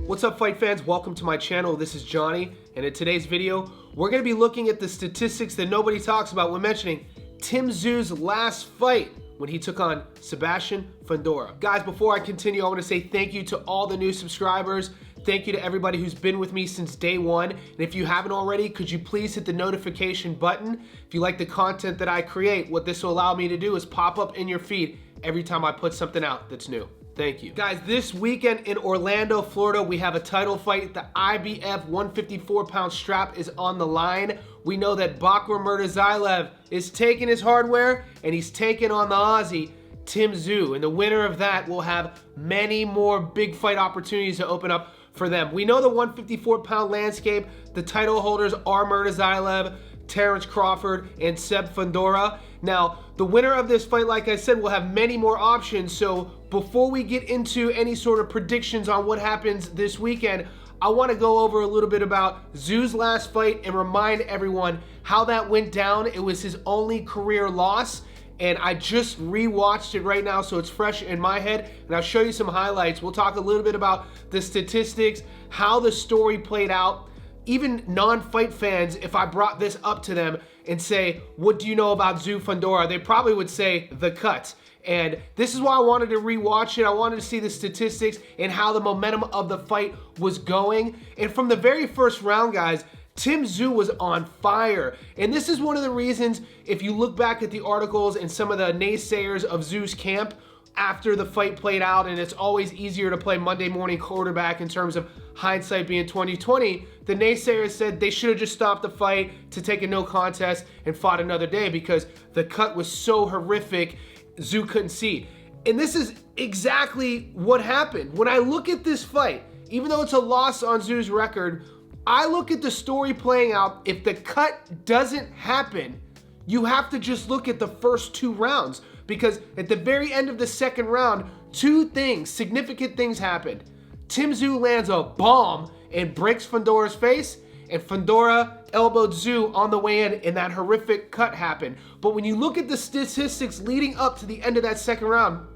What's up, fight fans? Welcome to my channel. This is Johnny, and in today's video, we're going to be looking at the statistics that nobody talks about when mentioning Tszyu's last fight when he took on Sebastian Fundora. Guys, before I continue, I want to say thank you to all the new subscribers. Thank you to everybody who's been with me since day one. And if you haven't already, could you please hit the notification button? If you like the content that I create, what this will allow me to do is pop up in your feed every time I put something out that's new. Thank you. Guys, this weekend in Orlando, Florida, we have a title fight. The IBF 154-pound strap is on the line. We know that Bakr Murtazayev is taking his hardware, and he's taking on the Aussie, Tszyu. And the winner of that will have many more big fight opportunities to open up for them. We know the 154-pound landscape. The title holders are Murtazayev, Terrence Crawford, and Seb Fundora. Now, the winner of this fight, like I said, will have many more options. So before we get into any sort of predictions on what happens this weekend, I want to go over a little bit about Tszyu's last fight and remind everyone how that went down. It was his only career loss, and I just rewatched it right now, so it's fresh in my head, and I'll show you some highlights. We'll talk a little bit about the statistics, how the story played out. Even non-fight fans, if I brought this up to them and say, what do you know about Tszyu Fundora? They probably would say the cut. And this is why I wanted to rewatch it. I wanted to see the statistics and how the momentum of the fight was going. And from the very first round, guys, Tszyu was on fire. And this is one of the reasons, if you look back at the articles and some of the naysayers of Tszyu's camp after the fight played out, and it's always easier to play Monday morning quarterback in terms of hindsight being 2020, the naysayers said they should have just stopped the fight to take a no contest and fought another day because the cut was so horrific, Tszyu couldn't see. And this is exactly what happened. When I look at this fight, even though it's a loss on Tszyu's record, I look at the story playing out. If the cut doesn't happen, you have to just look at the first two rounds, because at the very end of the second round, two things, significant things happened. Tszyu lands a bomb and breaks Fundora's face, and Fundora elbowed Tszyu on the way in, and that horrific cut happened. But when you look at the statistics leading up to the end of that second round,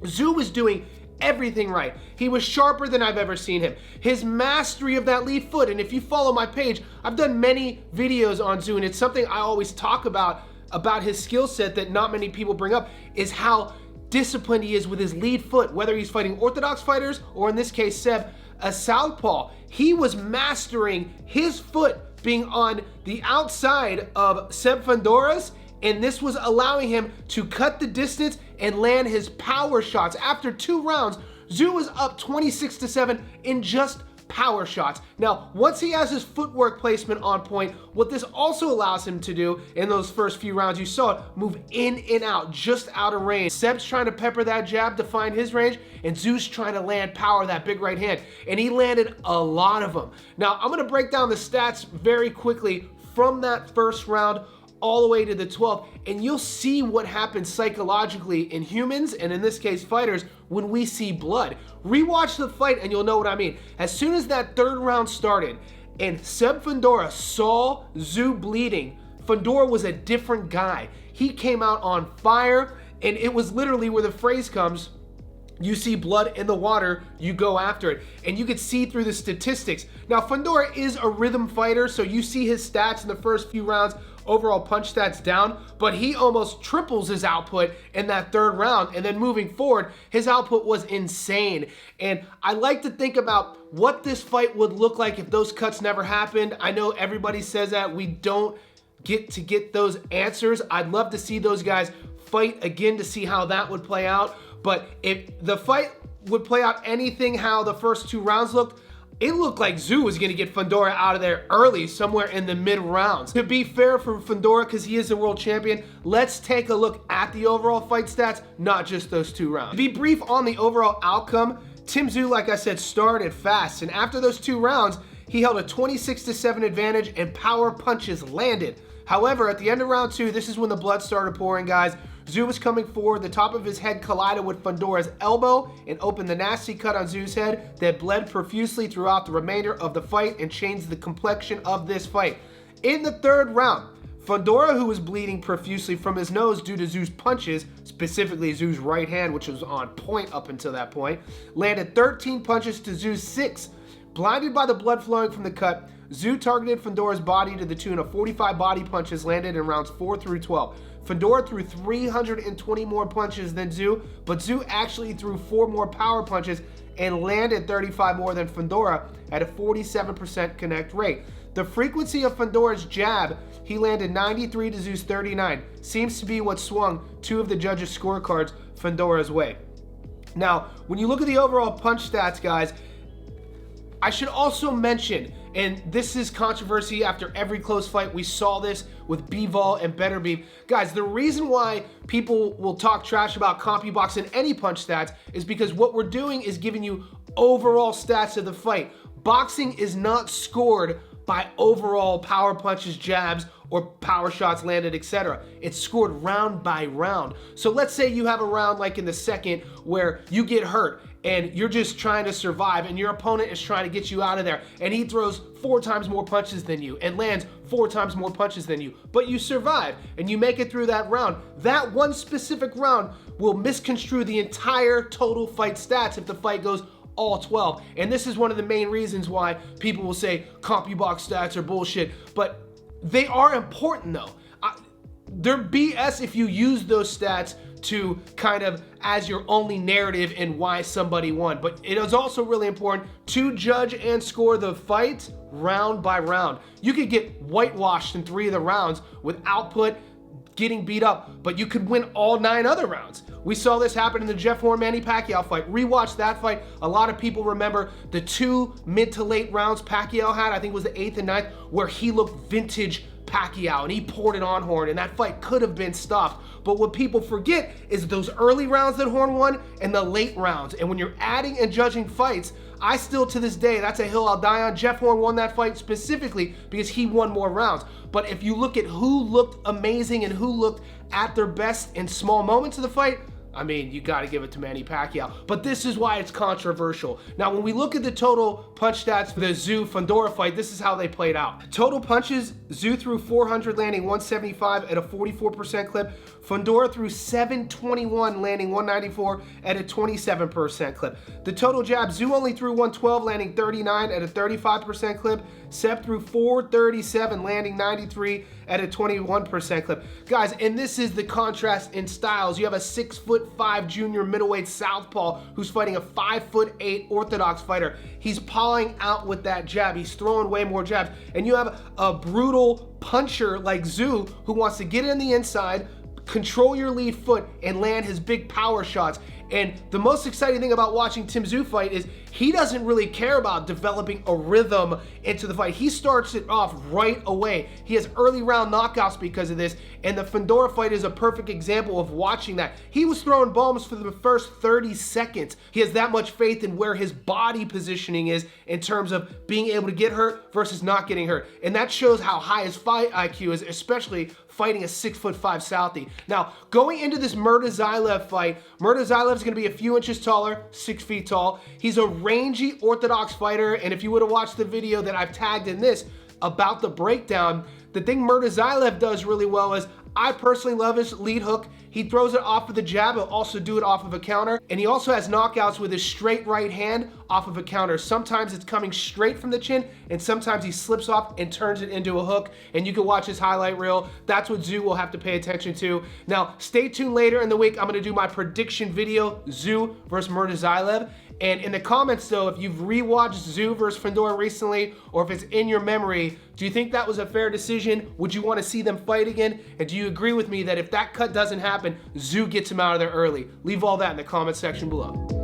Tszyu was doing everything right. He was sharper than I've ever seen him. His mastery of that lead foot, and if you follow my page, I've done many videos on Tszyu, and it's something I always talk about his skill set that not many people bring up, is how disciplined he is with his lead foot, whether he's fighting orthodox fighters or in this case Seb, a southpaw. He was mastering his foot being on the outside of Seb Fundora's, and this was allowing him to cut the distance and land his power shots. After two rounds, Tszyu was up 26-7 in just power shots. Now, once he has his footwork placement on point, what this also allows him to do in those first few rounds, you saw it, move in and out, just out of range. Seb's trying to pepper that jab to find his range, and Tszyu's trying to land power, that big right hand, and he landed a lot of them. Now, I'm gonna break down the stats very quickly from that first round all the way to the 12th, and you'll see what happens psychologically in humans, and in this case fighters, when we see blood. Rewatch the fight and you'll know what I mean. As soon as that third round started and Seb Fundora saw Tszyu bleeding, Fundora was a different guy. He came out on fire, and it was literally where the phrase comes, you see blood in the water, you go after it. And you could see through the statistics. Now, Fundora is a rhythm fighter, so you see his stats in the first few rounds, overall punch stats down, but he almost triples his output in that third round. And then moving forward, his output was insane. And I like to think about what this fight would look like if those cuts never happened. I know everybody says that we don't get those answers. I'd love to see those guys fight again to see how that would play out. But if the fight would play out anything how the first two rounds looked, it looked like Tszyu was going to get Fundora out of there early, somewhere in the mid-rounds. To be fair for Fundora, because he is the world champion, let's take a look at the overall fight stats, not just those two rounds. To be brief on the overall outcome, Tszyu, like I said, started fast, and after those two rounds, he held a 26-7 advantage and power punches landed. However, at the end of round two, this is when the blood started pouring, guys. Tszyu was coming forward, the top of his head collided with Fundora's elbow and opened the nasty cut on Tszyu's head that bled profusely throughout the remainder of the fight and changed the complexion of this fight. In the third round, Fundora, who was bleeding profusely from his nose due to Tszyu's punches, specifically Tszyu's right hand, which was on point up until that point, landed 13 punches to Tszyu's 6, Blinded by the blood flowing from the cut, Tszyu targeted Fundora's body to the tune of 45 body punches landed in rounds 4 through 12. Fundora threw 320 more punches than Tszyu, but Tszyu actually threw 4 more power punches and landed 35 more than Fundora at a 47% connect rate. The frequency of Fundora's jab, he landed 93 to Tszyu's 39, seems to be what swung 2 of the judges' scorecards Fundora's way. Now, when you look at the overall punch stats, guys, I should also mention, and this is controversy after every close fight, we saw this with Bivol and Beterbiev. Guys, the reason why people will talk trash about CompuBox and any punch stats is because what we're doing is giving you overall stats of the fight. Boxing is not scored by overall power punches, jabs, or power shots landed, etc. It's scored round by round. So let's say you have a round like in the second where you get hurt and you're just trying to survive and your opponent is trying to get you out of there and he throws 4 times more punches than you and lands 4 times more punches than you, but you survive and you make it through that round. That one specific round will misconstrue the entire total fight stats if the fight goes all 12. And this is one of the main reasons why people will say CompuBox stats are bullshit, but they are important though. They're BS if you use those stats to kind of as your only narrative in why somebody won. But it is also really important to judge and score the fight round by round. You could get whitewashed in 3 of the rounds with output getting beat up, but you could win all 9 other rounds. We saw this happen in the Jeff Horn-Manny Pacquiao fight. Rewatch that fight. A lot of people remember the 2 mid to late rounds Pacquiao had, I think it was the 8th and 9th, where he looked vintage Pacquiao and he poured it on Horn, and that fight could have been stopped. But what people forget is those early rounds that Horn won and the late rounds. And when you're adding and judging fights, I still to this day, that's a hill I'll die on. Jeff Horn won that fight specifically because he won more rounds. But if you look at who looked amazing and who looked at their best in small moments of the fight, I mean, you got to give it to Manny Pacquiao. But this is why it's controversial. Now, when we look at the total punch stats for the Tszyu-Fundora fight, this is how they played out. Total punches, Tszyu threw 400, landing 175 at a 44% clip. Fundora threw 721, landing 194 at a 27% clip. The total jab, Tszyu only threw 112, landing 39 at a 35% clip. Seb threw 437, landing 93 at a 21% clip. Guys, and this is the contrast in styles. You have a 6'5" junior middleweight southpaw who's fighting a 5'8" orthodox fighter. He's pawing out with that jab. He's throwing way more jabs. And you have a brutal puncher like Tszyu who wants to get in the inside, control your lead foot, and land his big power shots. And the most exciting thing about watching Tim Tszyu fight is he doesn't really care about developing a rhythm into the fight. He starts it off right away. He has early round knockouts because of this, and the Fundora fight is a perfect example of watching that. He was throwing bombs for the first 30 seconds. He has that much faith in where his body positioning is in terms of being able to get hurt versus not getting hurt. And that shows how high his fight IQ is, especially fighting a 6'5" Southie. Now, going into this Murtazaev fight, Murtazaev is going to be a few inches taller, 6 feet tall. He's a rangy orthodox fighter, and if you would have watched the video that I've tagged in this about the breakdown, the thing Murtazaev does really well is, I personally love his lead hook. He throws it off of the jab, he'll also do it off of a counter, and he also has knockouts with his straight right hand off of a counter. Sometimes it's coming straight from the chin, and sometimes he slips off and turns it into a hook, and you can watch his highlight reel. That's what Tszyu will have to pay attention to. Now, stay tuned later in the week. I'm gonna do my prediction video, Tszyu versus Murtazaev. And in the comments though, if you've rewatched Tszyu versus Fundora recently, or if it's in your memory, do you think that was a fair decision? Would you want to see them fight again? And do you agree with me that if that cut doesn't happen, Tszyu gets him out of there early? Leave all that in the comment section below.